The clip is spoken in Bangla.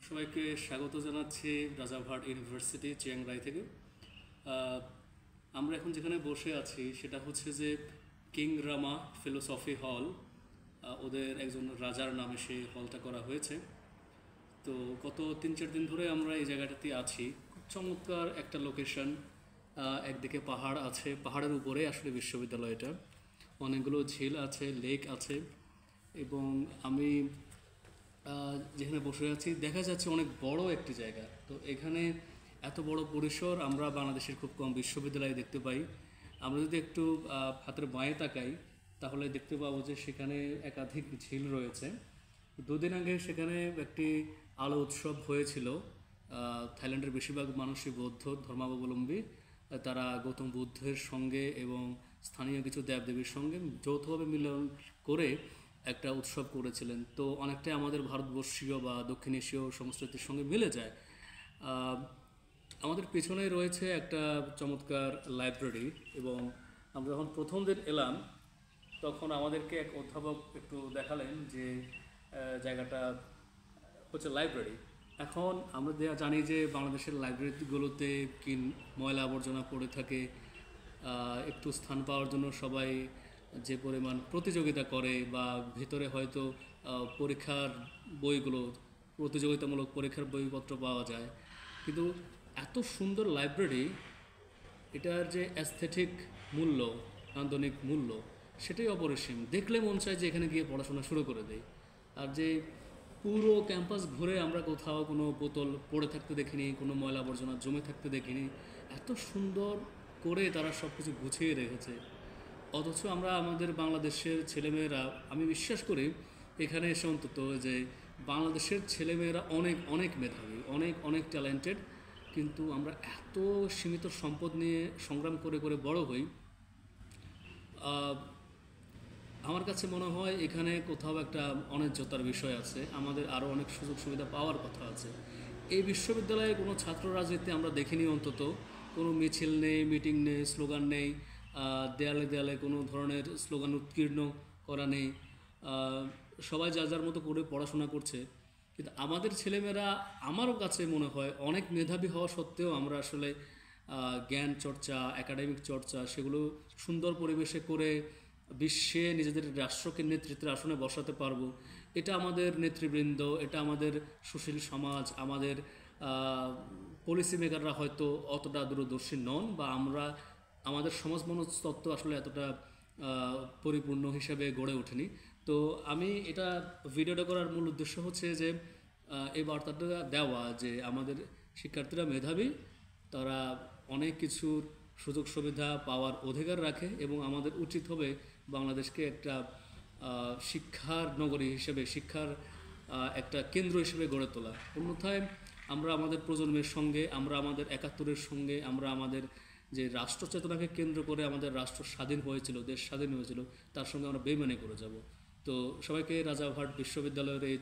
সবাইকে স্বাগত জানাচ্ছি রাজারহাট ইউনিভার্সিটি চিয়াংরাই থেকে। আহ, আমরা এখন যেখানে বসে আছি সেটা হচ্ছে যে কিং রামা ফিলোসফি হল। ওদের একজন রাজার নামে সেই হলটা করা হয়েছে। তো গত 3-4 দিন ধরে আমরা এই জায়গাটাতে আছি। খুব চমৎকার একটা লোকেশন। একদিকে পাহাড় আছে, পাহাড়ের উপরে আসলে বিশ্ববিদ্যালয়টা। অনেকগুলো ঝিল আছে, লেক আছে। এবং আমি যেখানে বসে আছি দেখা যাচ্ছে অনেক বড় একটি জায়গা। তো এখানে এত বড় পরিসর আমরা বাংলাদেশের খুব কম বিশ্ববিদ্যালয়ে দেখতে পাই। আমরা যদি একটু হাতের বাঁয়ে তাকাই তাহলে দেখতে পাবো যে সেখানে একাধিক ঝিল রয়েছে। 2 দিন আগে সেখানে একটি আলো উৎসব হয়েছিল। থাইল্যান্ডের বেশিরভাগ মানুষই বৌদ্ধ ধর্মাবলম্বী। তারা গৌতম বুদ্ধের সঙ্গে এবং স্থানীয় কিছু দেবদেবীর সঙ্গে যৌথভাবে মিলন করে একটা উৎসব করেছিলেন। তো অনেকটাই আমাদের ভারতবর্ষীয় বা দক্ষিণ এশীয় সংস্কৃতির সঙ্গে মিলে যায়। আহ, আমাদের পেছনেই রয়েছে একটা চমৎকার লাইব্রেরি। এবং আমরা যখন প্রথম দিন এলাম তখন আমাদেরকে এক অধ্যাপক একটু দেখালেন যে জায়গাটা হচ্ছে লাইব্রেরি। এখন আমরা জানি যে বাংলাদেশের লাইব্রেরিগুলোতে কি ময়লা আবর্জনা পড়ে থাকে। একটু স্থান পাওয়ার জন্য সবাই যে পরিমাণ প্রতিযোগিতা করে বা ভেতরে হয়তো পরীক্ষার বইগুলো, প্রতিযোগিতামূলক পরীক্ষার বইপত্র পাওয়া যায়। কিন্তু এত সুন্দর লাইব্রেরি, এটার যে অ্যাস্থেটিক মূল্য, নান্দনিক মূল্য, সেটাই অপরিসীম। দেখলে মন চায় যে এখানে গিয়ে পড়াশোনা শুরু করে দেয়। আর যে পুরো ক্যাম্পাস ঘুরে আমরা কোথাও কোনো বোতল পড়ে থাকতে দেখিনি, কোনো ময়লা আবর্জনা জমে থাকতে দেখিনি। এত সুন্দর করে তারা সব কিছু গুছিয়ে রেখেছে। অথচ আমরা আমাদের বাংলাদেশের ছেলেমেয়েরা, আমি বিশ্বাস করি এখানে এসে অন্তত যে বাংলাদেশের ছেলেমেয়েরা অনেক অনেক মেধাবী, অনেক অনেক ট্যালেন্টেড। কিন্তু আমরা এত সীমিত সম্পদ নিয়ে সংগ্রাম করে করে বড় হই। আহ, আমার কাছে মনে হয় এখানে কোথাও একটা অন্যায্যতার বিষয় আছে। আমাদের আরও অনেক সুযোগ সুবিধা পাওয়ার কথা আছে। এই বিশ্ববিদ্যালয়ে কোনো ছাত্র রাজনীতি আমরা দেখিনি অন্তত। কোনো মিছিল নেই, মিটিং নেই, স্লোগান নেই। দেয়ালে দেয়ালে কোনো ধরনের স্লোগান উৎকীর্ণ করা নেই। আহ, সবাই যার যার মতো করে পড়াশোনা করছে। কিন্তু আমাদের ছেলেমেয়েরা, আমারও কাছে মনে হয় অনেক মেধাবী হওয়া সত্ত্বেও আমরা আসলে জ্ঞান চর্চা, একাডেমিক চর্চা সেগুলো সুন্দর পরিবেশে করে বিশ্বে নিজেদের রাষ্ট্রকে নেতৃত্বের আসনে বসাতে পারবো। এটা আমাদের নেতৃবৃন্দ, এটা আমাদের সুশীল সমাজ, আমাদের পলিসি মেকাররা হয়তো অতটা দূরদর্শী নন, বা আমরা আমাদের সমাজ মনস্তত্ত্ব আসলে এতটা পরিপূর্ণ হিসেবে গড়ে ওঠেনি। তো আমি এটা ভিডিওটা করার মূল উদ্দেশ্য হচ্ছে যে এই বার্তাটা দেওয়া যে আমাদের শিক্ষার্থীরা মেধাবী, তারা অনেক কিছুর সুযোগ সুবিধা পাওয়ার অধিকার রাখে এবং আমাদের উচিত হবে বাংলাদেশকে একটা শিক্ষার নগরী হিসেবে, শিক্ষার একটা কেন্দ্র হিসেবে গড়ে তোলা। অন্যথায় আমরা আমাদের প্রজন্মের সঙ্গে, আমরা আমাদের 71-এর সঙ্গে, আমরা আমাদের যে রাষ্ট্র চেতনাকে কেন্দ্র করে আমাদের রাষ্ট্র স্বাধীন হয়েছিল, দেশ স্বাধীন হয়েছিল, তার সঙ্গে আমরা বেইমানি করে যাব। তো সবাইকে রাজারহাট বিশ্ববিদ্যালয়ের এই